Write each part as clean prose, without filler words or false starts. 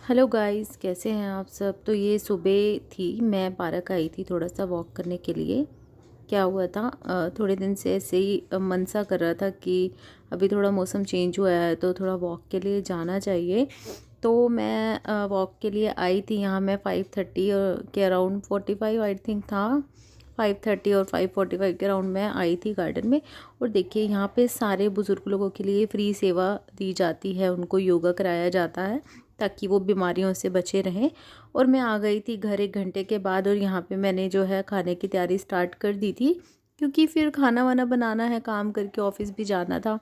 Hello guys, कैसे हैं आप सब। तो ये सुबह थी, मैं पार्क आई थी थोड़ा सा वॉक करने के लिए। क्या हुआ था, थोड़े दिन से ऐसे ही मन सा कर रहा था कि अभी थोड़ा मौसम चेंज हुआ है तो थोड़ा वॉक के लिए जाना चाहिए। तो मैं वॉक के लिए आई थी। यहाँ मैं 5:30 के अराउंड 45 आई थिंक था। 5:30 और 5:45 के अराउंड मैं आई थी गार्डन में। और देखिए, यहाँ पे सारे बुज़ुर्ग लोगों के लिए फ्री सेवा दी जाती है, उनको योगा कराया जाता है ताकि वो बीमारियों से बचे रहें। और मैं आ गई थी घर 1 घंटे के बाद, और यहाँ पे मैंने जो है खाने की तैयारी स्टार्ट कर दी थी, क्योंकि फिर खाना वाना बनाना है, काम करके ऑफिस भी जाना था।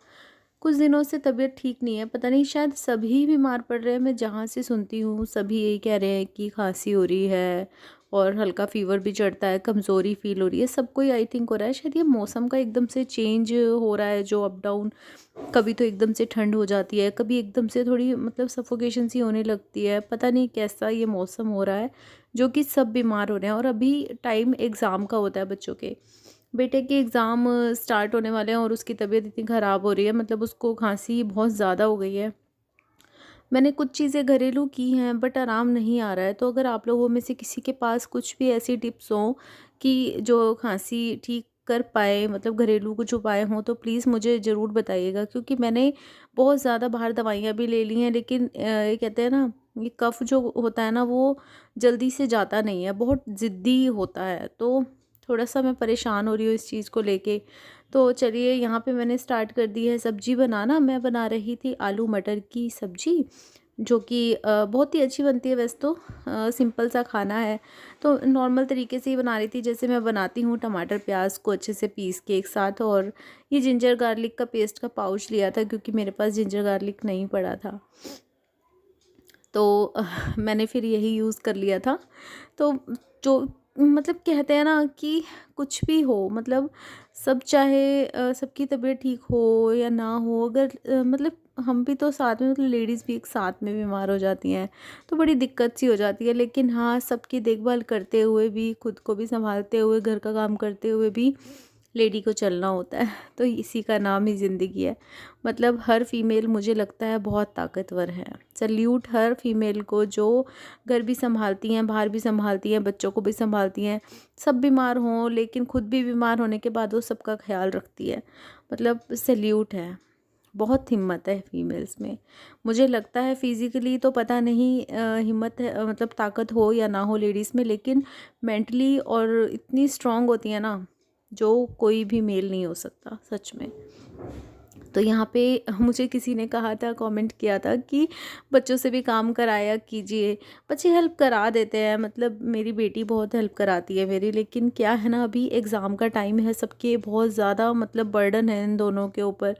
कुछ दिनों से तबीयत ठीक नहीं है, पता नहीं शायद सभी बीमार पड़ रहे हैं। मैं जहाँ से सुनती हूँ सभी यही कह रहे हैं कि खांसी हो रही है और हल्का फीवर भी चढ़ता है, कमज़ोरी फील हो रही है, सबको ही आई थिंक हो रहा है। शायद ये मौसम का एकदम से चेंज हो रहा है, जो अप डाउन, कभी तो एकदम से ठंड हो जाती है, कभी एकदम से थोड़ी मतलब सफोकेशन सी होने लगती है। पता नहीं कैसा ये मौसम हो रहा है, जो कि सब बीमार हो रहे हैं। और अभी टाइम एग्ज़ाम का होता है बच्चों के, बेटे के एग्ज़ाम स्टार्ट होने वाले हैं और उसकी तबीयत इतनी ख़राब हो रही है, मतलब उसको खांसी बहुत ज़्यादा हो गई है। मैंने कुछ चीज़ें घरेलू की हैं बट आराम नहीं आ रहा है। तो अगर आप लोगों में से किसी के पास कुछ भी ऐसी टिप्स हों कि जो खांसी ठीक कर पाए, मतलब घरेलू कुछ उपाय हों, तो प्लीज़ मुझे ज़रूर बताइएगा। क्योंकि मैंने बहुत ज़्यादा बाहर दवाइयाँ भी ले ली हैं, लेकिन ये कहते हैं ना, ये कफ़ जो होता है ना, वो जल्दी से जाता नहीं है, बहुत ज़िद्दी होता है। तो थोड़ा-सा मैं परेशान हो रही हूँ इस चीज़ को लेके। तो चलिए, यहाँ पे मैंने स्टार्ट कर दी है सब्ज़ी बनाना। मैं बना रही थी आलू मटर की सब्ज़ी, जो कि बहुत ही अच्छी बनती है वैसे तो। सिंपल सा खाना है, तो नॉर्मल तरीके से ही बना रही थी जैसे मैं बनाती हूँ। टमाटर प्याज को अच्छे से पीस के एक साथ, और ये जिंजर गार्लिक का पेस्ट का पाउच लिया था, क्योंकि मेरे पास जिंजर गार्लिक नहीं पड़ा था। तो मैंने फिर यही यूज़ कर लिया था। तो जो मतलब कहते हैं ना कि कुछ भी हो, मतलब सब चाहे सबकी तबीयत ठीक हो या ना हो, अगर मतलब हम भी तो साथ में, मतलब लेडीज़ भी एक साथ में बीमार हो जाती हैं, तो बड़ी दिक्कत सी हो जाती है। लेकिन हाँ, सबकी देखभाल करते हुए भी, खुद को भी संभालते हुए, घर का काम करते हुए भी लेडी को चलना होता है। तो इसी का नाम ही ज़िंदगी है। मतलब हर फीमेल मुझे लगता है बहुत ताकतवर है। सल्यूट हर फीमेल को, जो घर भी संभालती हैं, बाहर भी संभालती हैं, बच्चों को भी संभालती हैं। सब बीमार हों लेकिन खुद भी बीमार होने के बाद वो सबका ख्याल रखती है। मतलब सल्यूट है, बहुत हिम्मत है फीमेल्स में। मुझे लगता है फिज़िकली तो पता नहीं हिम्मत है, मतलब ताकत हो या ना हो लेडीज़ में, लेकिन मेंटली और इतनी स्ट्रांग होती है ना, जो कोई भी मेल नहीं हो सकता, सच में। तो यहाँ पे मुझे किसी ने कहा था, कमेंट किया था कि बच्चों से भी काम कराया कीजिए। बच्चे हेल्प करा देते हैं, मतलब मेरी बेटी बहुत हेल्प कराती है मेरी। लेकिन क्या है ना, अभी एग्ज़ाम का टाइम है, सबके बहुत ज़्यादा मतलब बर्डन है इन दोनों के ऊपर।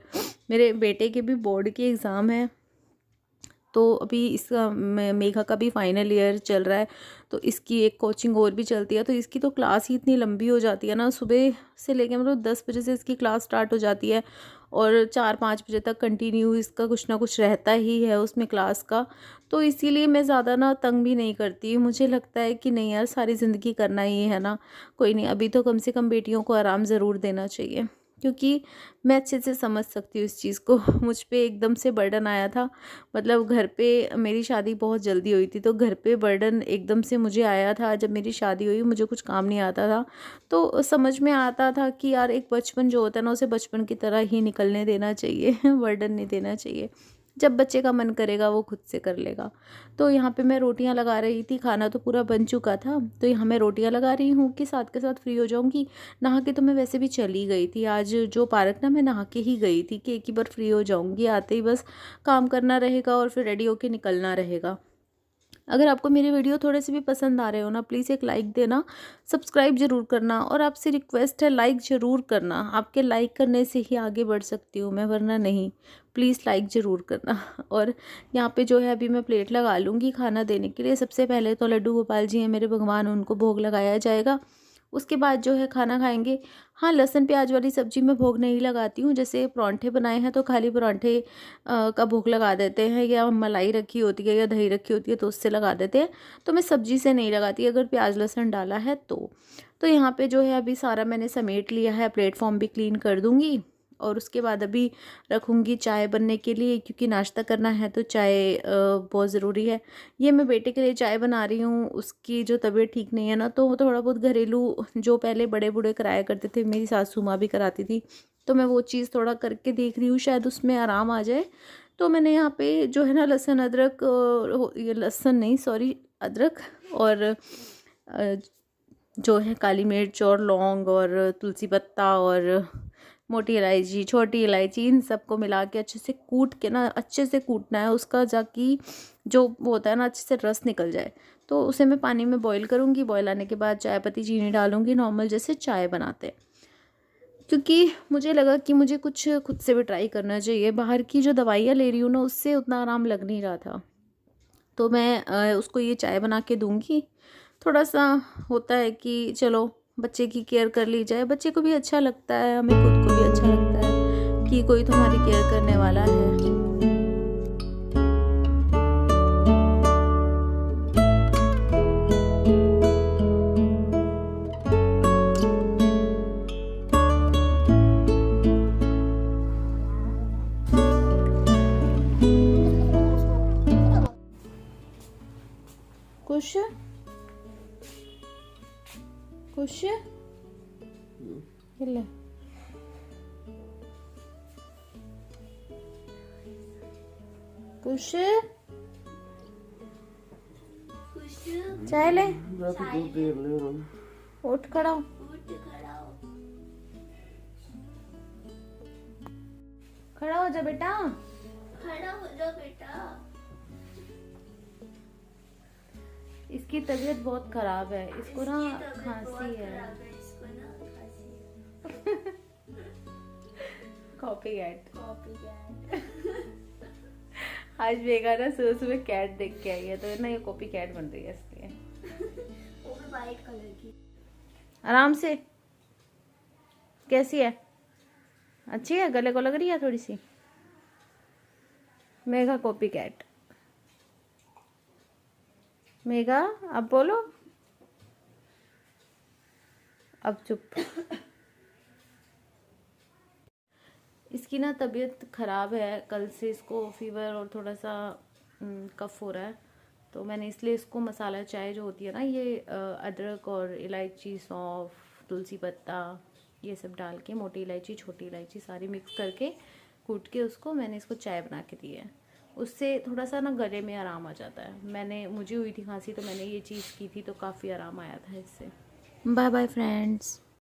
मेरे बेटे के भी बोर्ड के एग्ज़ाम है, तो अभी इसका मेघा का भी फाइनल ईयर चल रहा है, तो इसकी एक कोचिंग और भी चलती है। तो इसकी तो क्लास ही इतनी लंबी हो जाती है ना, सुबह से लेकर मतलब 10 बजे से इसकी क्लास स्टार्ट हो जाती है, और 4-5 बजे तक कंटिन्यू इसका कुछ ना कुछ रहता ही है उसमें क्लास का। तो इसीलिए मैं ज़्यादा ना तंग भी नहीं करती। मुझे लगता है कि नहीं यार, सारी ज़िंदगी करना ही है ना, कोई नहीं, अभी तो कम से कम बेटियों को आराम ज़रूर देना चाहिए। क्योंकि मैं अच्छे से समझ सकती हूँ इस चीज़ को। मुझ पे एकदम से बर्डन आया था, मतलब घर पे मेरी शादी बहुत जल्दी हुई थी, तो घर पे बर्डन एकदम से मुझे आया था। जब मेरी शादी हुई, मुझे कुछ काम नहीं आता था, तो समझ में आता था कि यार एक बचपन जो होता है ना, उसे बचपन की तरह ही निकलने देना चाहिए। बर्डन नहीं देना चाहिए। जब बच्चे का मन करेगा वो खुद से कर लेगा। तो यहाँ पे मैं रोटियां लगा रही थी, खाना तो पूरा बन चुका था, तो यहाँ मैं रोटियां लगा रही हूँ कि साथ के साथ फ्री हो जाऊँगी। नहा के तो मैं वैसे भी चली गई थी आज, जो पार्क ना, मैं नहा के ही गई थी कि एक ही बार फ्री हो जाऊँगी, आते ही बस काम करना रहेगा और फिर रेडी होके निकलना रहेगा। अगर आपको मेरे वीडियो थोड़े से भी पसंद आ रहे हो ना, प्लीज़ एक लाइक देना, सब्सक्राइब ज़रूर करना, और आपसे रिक्वेस्ट है लाइक ज़रूर करना। आपके लाइक करने से ही आगे बढ़ सकती हूँ मैं, वरना नहीं। प्लीज़ लाइक ज़रूर करना। और यहाँ पे जो है अभी मैं प्लेट लगा लूँगी खाना देने के लिए। सबसे पहले तो लड्डू गोपाल जी हैं मेरे भगवान, उनको भोग लगाया जाएगा। उसके बाद जो है खाना खाएंगे। हाँ, लहसुन प्याज वाली सब्ज़ी में भोग नहीं लगाती हूँ। जैसे परांठे बनाए हैं तो खाली परांठे का भोग लगा देते हैं, या मलाई रखी होती है या दही रखी होती है तो उससे लगा देते हैं। तो मैं सब्ज़ी से नहीं लगाती अगर प्याज लहसुन डाला है तो। यहाँ पे जो है अभी सारा मैंने समेट लिया है, प्लेटफॉर्म भी क्लीन कर दूँगी। और उसके बाद अभी रखूँगी चाय बनने के लिए, क्योंकि नाश्ता करना है तो चाय बहुत ज़रूरी है। ये मैं बेटे के लिए चाय बना रही हूँ, उसकी जो तबीयत ठीक नहीं है ना, तो वो थोड़ा बहुत घरेलू जो पहले बड़े बूढ़े कराया करते थे, मेरी सासू माँ भी कराती थी, तो मैं वो चीज़ थोड़ा करके देख रही हूँ, शायद उसमें आराम आ जाए। तो मैंने यहाँ पे जो है ना लहसुन अदरक, ये लहसुन नहीं सॉरी अदरक, और जो है काली मिर्च और लौंग और तुलसी पत्ता और मोटी इलायची, छोटी इलायची, इन सबको मिला के अच्छे से कूट के ना, अच्छे से कूटना है उसका, जाकि जो वो होता है ना अच्छे से रस निकल जाए। तो उसे मैं पानी में बॉईल करूँगी, बॉईल आने के बाद चाय पत्ती चीनी डालूँगी, नॉर्मल जैसे चाय बनाते हैं। क्योंकि मुझे लगा कि मुझे कुछ खुद से भी ट्राई करना चाहिए, बाहर की जो दवाइयाँ ले रही हूँ ना उससे उतना आराम लग नहीं रहा था। तो मैं उसको ये चाय बना के दूँगी। थोड़ा सा होता है कि चलो बच्चे की केयर कर ली जाए, बच्चे को भी अच्छा लगता है, हमें खुद को भी अच्छा लगता है कि कोई तो हमारी केयर करने वाला है। खुश खुश ले खुश चाय ले, उठ खड़ा हो, खड़ा हो जा बेटा, खड़ा हो जाओ बेटा। इसकी तबीयत बहुत खराब है, इसको ना खांसी है। इसको ना खांसी है। Copy cat. Copy cat. आज मेघा ना सुबह सुबह कैट देख के आई है, तो ना ये कॉपी कैट बन रही है इसलिए। वो भी वाइट कलर की। आराम से, कैसी है? अच्छी है, गले को लग रही है थोड़ी सी। Megha copy cat. मेघा अब बोलो, अब चुप। इसकी ना तबीयत ख़राब है, कल से इसको फीवर और थोड़ा सा कफ हो रहा है, तो मैंने इसलिए इसको मसाला चाय जो होती है ना, ये अदरक और इलायची, सौंफ, तुलसी पत्ता, ये सब डाल के, मोटी इलायची छोटी इलायची सारी मिक्स करके कूट के उसको मैंने इसको चाय बना के दी है। उससे थोड़ा सा ना गले में आराम आ जाता है। मुझे हुई थी खांसी, तो मैंने ये चीज़ की थी, तो काफ़ी आराम आया था इससे। Bye bye friends.